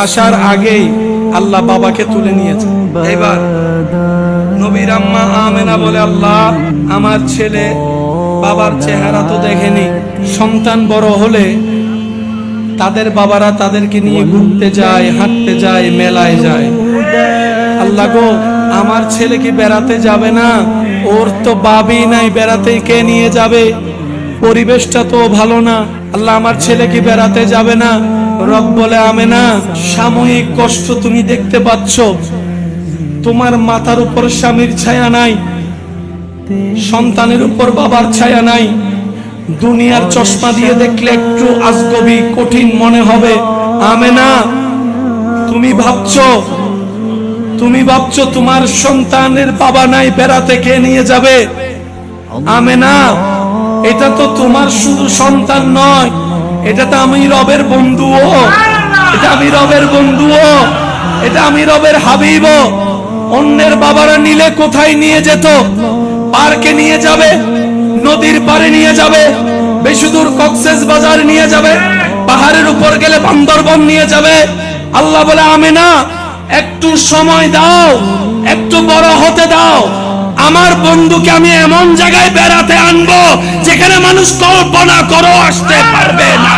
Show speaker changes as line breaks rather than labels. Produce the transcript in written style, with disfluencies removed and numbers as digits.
আসার আগেই আল্লাহ বাবাকে তুলে নিয়েছে। এবার নবীর আম্মা আমেনা বলে, আল্লাহ আমার ছেলে বাবার চেহারা তো দেখেনি, সন্তান বড় হলে তাদের বাবারা তাদেরকে নিয়ে ঘুরতে যায়, হাঁটতে যায়, মেলায় যায়। আল্লাহ গো, আমার ছেলে কি বেড়াতে যাবে না? ওর তো বাবই নাই, বেড়াতে কে নিয়ে যাবে? পরিবেশটা তো ভালো না। আল্লাহ আমার ছেলে কি বেড়াতে যাবে না? রব বলে, আমেনা সাময়িক কষ্ট তুমি দেখতে পাচ্ছ, তোমার মাথার উপর স্বামীর ছায়া নাই, সন্তানের উপর বাবার ছায়া নাই। দুনিয়ার চশমা দিয়ে দেখলে একটু আজগবি কঠিন মনে হবে। আমেনা তুমি ভাবছো তোমার সন্তানের বাবা নাই, বেড়াতে কে নিয়ে যাবে? আমেনা এটা তো তোমার শুধু সন্তান নয়, এটা তো আমি রবের বন্ধুও, এটা আমি রবের বন্ধুও, এটা আমি রবের হাবিবও। অন্যের বাবারা নিলে কোথায় নিয়ে যেত? পার্কে নিয়ে যাবে, নদীর পাড়ে নিয়ে যাবে, বেশি দূর কক্সেস বাজার নিয়ে যাবে, পাহাড়ের উপর গেলে বান্দরবন নিয়ে যাবে। আল্লাহ বলে, আমেনা একটু সময় দাও, একটু বড় হতে দাও, আমার বন্ধুকে আমি এমন জায়গায় বেড়াতে আনবো যেখানে মানুষ কল্পনা করো আসতে পারবে না।